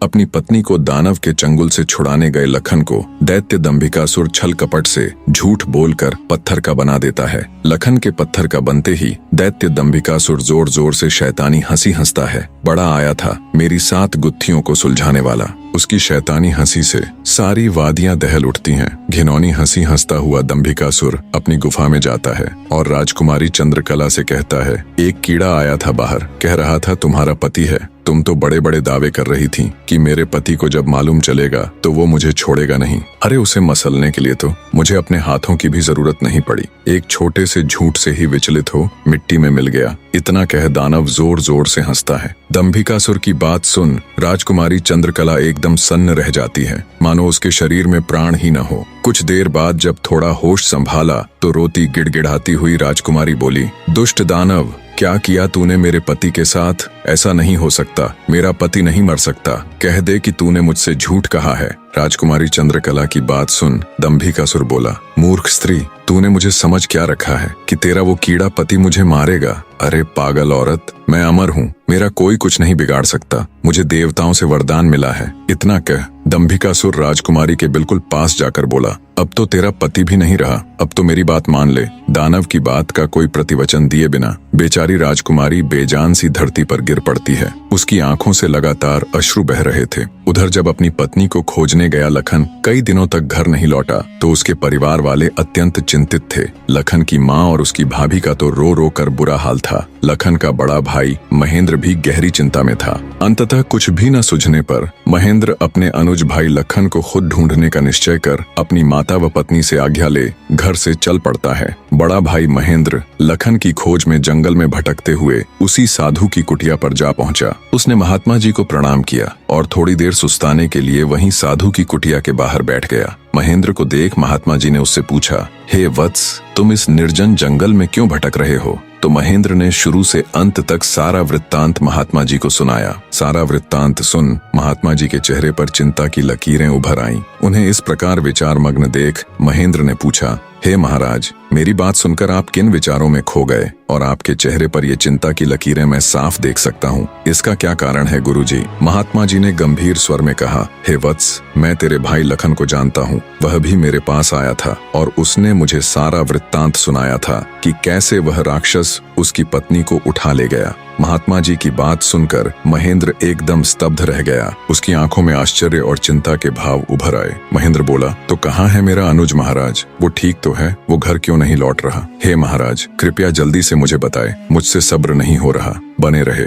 अपनी पत्नी को दानव के चंगुल से छुड़ाने गए लखन को दैत्य दंभिकासुर छल कपट से झूठ बोलकर पत्थर का बना देता है। लखन के पत्थर का बनते ही दैत्य दंभिकासुर जोर जोर से शैतानी हंसी हंसता है। बड़ा आया था मेरी 7 गुत्थियों को सुलझाने वाला। उसकी शैतानी हंसी से सारी वादियां दहल उठती हैं। घिनौनी हंसी हंसता हुआ दंभिकासुर अपनी गुफा में जाता है और राजकुमारी चंद्रकला से कहता है, एक कीड़ा आया था बाहर, कह रहा था तुम्हारा पति है। तुम तो बड़े बड़े दावे कर रही थी कि मेरे पति को जब मालूम चलेगा तो वो मुझे छोड़ेगा नहीं। अरे उसे मसलने के लिए तो मुझे अपने हाथों की भी जरूरत नहीं पड़ी। एक छोटे से झूठ से ही विचलित हो मिट्टी में मिल गया। इतना कह दानव जोर जोर से हंसता है। दंभिकासुर की बात सुन राजकुमारी चंद्रकला एकदम सन्न रह जाती है, मानो उसके शरीर में प्राण ही न हो। कुछ देर बाद जब थोड़ा होश संभाला तो रोती गिड़गिड़ाती हुई राजकुमारी बोली, दुष्ट दानव, क्या किया तूने मेरे पति के साथ? ऐसा नहीं हो सकता, मेरा पति नहीं मर सकता। कह दे कि तूने मुझसे झूठ कहा है। राजकुमारी चंद्रकला की बात सुन दंभिकासुर बोला, मूर्ख स्त्री, तूने मुझे समझ क्या रखा है कि तेरा वो कीड़ा पति मुझे मारेगा? अरे पागल औरत, मैं अमर हूँ, मेरा कोई कुछ नहीं बिगाड़ सकता। मुझे देवताओं से वरदान मिला है। इतना कह दंभिकासुर राजकुमारी के बिल्कुल पास जाकर बोला, अब तो तेरा पति भी नहीं रहा, अब तो मेरी बात मान ले। दानव की बात का कोई प्रतिवचन दिए बिना बेचारी राजकुमारी बेजान सी धरती पर गिर पड़ती है। उसकी आंखों से लगातार अश्रु बह रहे थे। उधर जब अपनी पत्नी को खोजने गया लखन कई दिनों तक घर नहीं लौटा तो उसके परिवार वाले अत्यंत चिंतित थे। लखन की माँ और उसकी भाभी का तो रो रो कर बुरा हाल था। लखन का बड़ा भाई महेंद्र भी गहरी चिंता में था। अंततः कुछ भी न सूझने पर महेंद्र अपने अनुज भाई लखन को खुद ढूंढने का निश्चय कर अपनी माता व पत्नी से आज्ञा ले घर से चल पड़ता है। बड़ा भाई महेंद्र लखन की खोज में जंगल में भटकते हुए उसी साधु की कुटिया पर जा पहुंचा। उसने महात्मा जी को प्रणाम किया और थोड़ी देर सुस्ताने के लिए वहीं साधु की कुटिया के बाहर बैठ गया। महेंद्र को देख महात्मा जी ने उससे पूछा, हे वत्स, तुम इस निर्जन जंगल में क्यों भटक रहे हो? तो महेंद्र ने शुरू से अंत तक सारा वृत्तांत महात्मा जी को सुनाया। सारा वृत्तांत सुन महात्मा जी के चेहरे पर चिंता की लकीरें उभर आईं। उन्हें इस प्रकार विचार मग्न देख महेंद्र ने पूछा, हे महाराज, मेरी बात सुनकर आप किन विचारों में खो गए और आपके चेहरे पर ये चिंता की लकीरें मैं साफ देख सकता हूँ। इसका क्या कारण है गुरुजी? महात्मा जी ने गंभीर स्वर में कहा, हे वत्स, मैं तेरे भाई लखन को जानता हूँ। वह भी मेरे पास आया था और उसने मुझे सारा वृत्तांत सुनाया था कि कैसे वह राक्षस उसकी पत्नी को उठा ले गया। महात्मा जी की बात सुनकर महेंद्र एकदम स्तब्ध रह गया। उसकी आंखों में आश्चर्य और चिंता के भाव उभर आए। महेंद्र बोला, तो कहाँ है मेरा अनुज महाराज? वो ठीक तो है, वो घर क्यों नहीं लौट रहा? हे महाराज, कृपया जल्दी से मुझे बताए, मुझसे सब्र नहीं हो रहा, बने रहे।